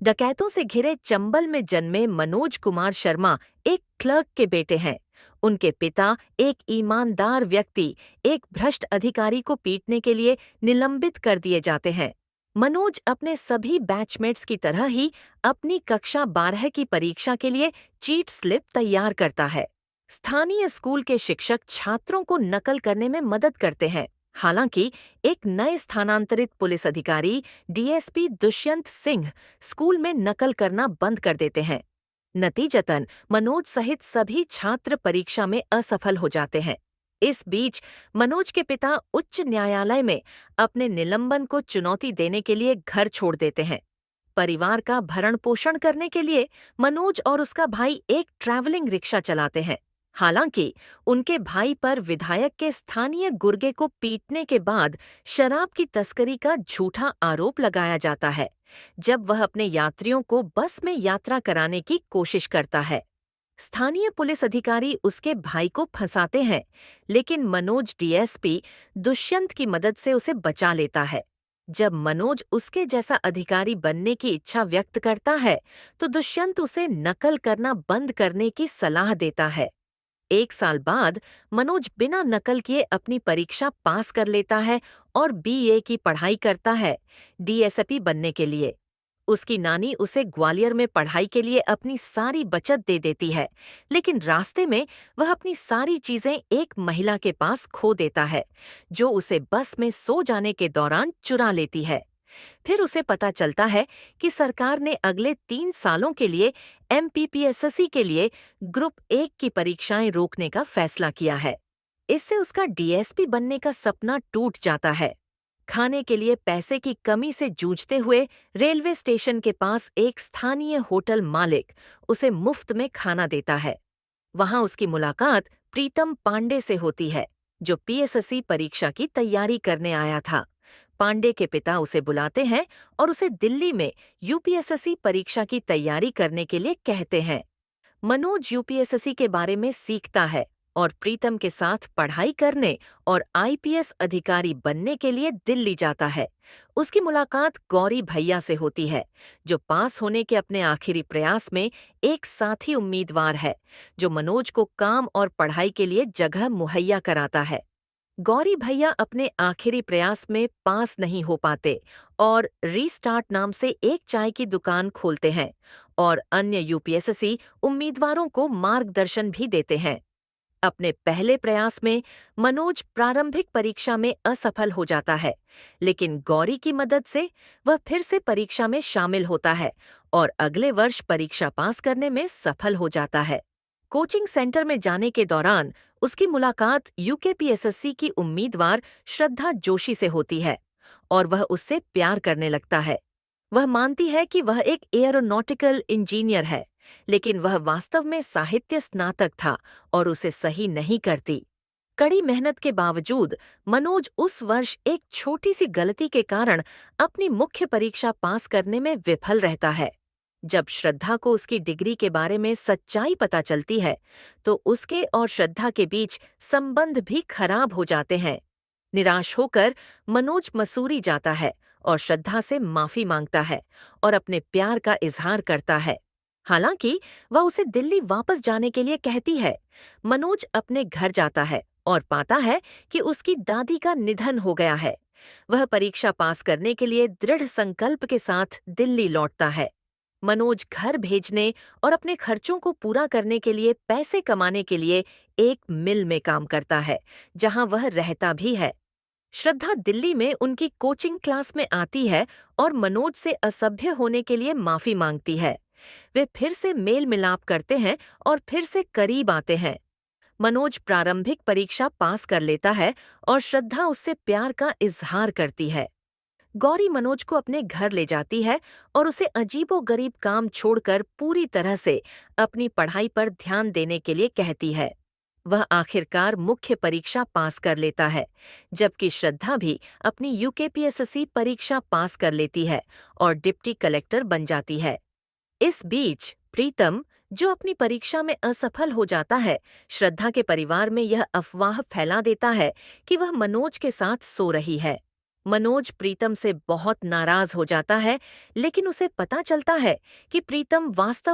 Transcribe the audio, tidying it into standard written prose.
डकैतों से घिरे चंबल में जन्मे मनोज कुमार शर्मा एक क्लर्क के बेटे हैं। उनके पिता एक ईमानदार व्यक्ति एक भ्रष्ट अधिकारी को पीटने के लिए निलंबित कर दिए जाते हैं। मनोज अपने सभी बैचमेट्स की तरह ही अपनी कक्षा 12 की परीक्षा के लिए चीट स्लिप तैयार करता है। स्थानीय स्कूल के शिक्षक छात्रों को नकल करने में मदद करते हैं। हालांकि एक नए स्थानांतरित पुलिस अधिकारी डीएसपी दुष्यंत सिंह स्कूल में नकल करना बंद कर देते हैं। नतीजतन मनोज सहित सभी छात्र परीक्षा में असफल हो जाते हैं। इस बीच मनोज के पिता उच्च न्यायालय में अपने निलंबन को चुनौती देने के लिए घर छोड़ देते हैं। परिवार का भरण पोषण करने के लिए मनोज और उसका भाई एक ट्रैवलिंग रिक्शा चलाते हैं। हालांकि उनके भाई पर विधायक के स्थानीय गुर्गे को पीटने के बाद शराब की तस्करी का झूठा आरोप लगाया जाता है, जब वह अपने यात्रियों को बस में यात्रा कराने की कोशिश करता है। स्थानीय पुलिस अधिकारी उसके भाई को फंसाते हैं, लेकिन मनोज डीएसपी दुष्यंत की मदद से उसे बचा लेता है। जब मनोज उसके जैसा अधिकारी बनने की इच्छा व्यक्त करता है, तो दुष्यंत उसे नकल करना बंद करने की सलाह देता है। एक साल बाद मनोज बिना नकल किए अपनी परीक्षा पास कर लेता है और बीए की पढ़ाई करता है, डीएसपी बनने के लिए। उसकी नानी उसे ग्वालियर में पढ़ाई के लिए अपनी सारी बचत दे देती है, लेकिन रास्ते में वह अपनी सारी चीजें एक महिला के पास खो देता है, जो उसे बस में सो जाने के दौरान चुरा लेती है। फिर उसे पता चलता है कि सरकार ने अगले 3 सालों के लिए एमपीपीएसएससी के लिए ग्रुप 1 की परीक्षाएं रोकने का फैसला किया है। इससे उसका डीएसपी बनने का सपना टूट जाता है। खाने के लिए पैसे की कमी से जूझते हुए रेलवे स्टेशन के पास एक स्थानीय होटल मालिक उसे मुफ्त में खाना देता है। वहां उसकी मुलाकात प्रीतम पांडे से होती है, जो पीएसएससी परीक्षा की तैयारी करने आया था। पांडे के पिता उसे बुलाते हैं और उसे दिल्ली में यूपीएसएससी परीक्षा की तैयारी करने के लिए कहते हैं। मनोज यूपीएसएससी के बारे में सीखता है और प्रीतम के साथ पढ़ाई करने और आईपीएस अधिकारी बनने के लिए दिल्ली जाता है। उसकी मुलाकात गौरी भैया से होती है, जो पास होने के अपने आखिरी प्रयास में एक साथी उम्मीदवार है, जो मनोज को काम और पढ़ाई के लिए जगह मुहैया कराता है। गौरी भैया अपने आखिरी प्रयास में पास नहीं हो पाते और रीस्टार्ट नाम से एक चाय की दुकान खोलते हैं और अन्य यूपीएसएससी उम्मीदवारों को मार्गदर्शन भी देते हैं। अपने पहले प्रयास में मनोज प्रारंभिक परीक्षा में असफल हो जाता है, लेकिन गौरी की मदद से वह फिर से परीक्षा में शामिल होता है और अगले वर्ष परीक्षा पास करने में सफल हो जाता है। कोचिंग सेंटर में जाने के दौरान उसकी मुलाकात यूकेपीएसएससी की उम्मीदवार श्रद्धा जोशी से होती है और वह उससे प्यार करने लगता है। वह मानती है कि वह एक एयरोनॉटिकल इंजीनियर है, लेकिन वह वास्तव में साहित्य स्नातक था और उसे सही नहीं करती। कड़ी मेहनत के बावजूद मनोज उस वर्ष एक छोटी सी गलती के कारण अपनी मुख्य परीक्षा पास करने में विफल रहता है। जब श्रद्धा को उसकी डिग्री के बारे में सच्चाई पता चलती है, तो उसके और श्रद्धा के बीच संबंध भी खराब हो जाते हैं। निराश होकर मनोज मसूरी जाता है और श्रद्धा से माफी मांगता है और अपने प्यार का इजहार करता है। हालांकि वह उसे दिल्ली वापस जाने के लिए कहती है। मनोज अपने घर जाता है और पाता है कि उसकी दादी का निधन हो गया है। वह परीक्षा पास करने के लिए दृढ़ संकल्प के साथ दिल्ली लौटता है। मनोज घर भेजने और अपने खर्चों को पूरा करने के लिए पैसे कमाने के लिए एक मिल में काम करता है, जहां वह रहता भी है। श्रद्धा दिल्ली में उनकी कोचिंग क्लास में आती है और मनोज से असभ्य होने के लिए माफी मांगती है। वे फिर से मेल मिलाप करते हैं और फिर से करीब आते हैं। मनोज प्रारंभिक परीक्षा पास कर लेता है और श्रद्धा उससे प्यार का इजहार करती है। गौरी मनोज को अपने घर ले जाती है और उसे अजीबोगरीब काम छोड़कर पूरी तरह से अपनी पढ़ाई पर ध्यान देने के लिए कहती है। वह आखिरकार मुख्य परीक्षा पास कर लेता है, जबकि श्रद्धा भी अपनी यूकेपीएसएससी परीक्षा पास कर लेती है और डिप्टी कलेक्टर बन जाती है। इस बीच प्रीतम, जो अपनी परीक्षा में असफल हो जाता है, श्रद्धा के परिवार में यह अफवाह फैला देता है कि वह मनोज के साथ सो रही है। मनोज प्रीतम से बहुत नाराज हो जाता है, लेकिन उसे पता चलता है कि प्रीतम वास्तव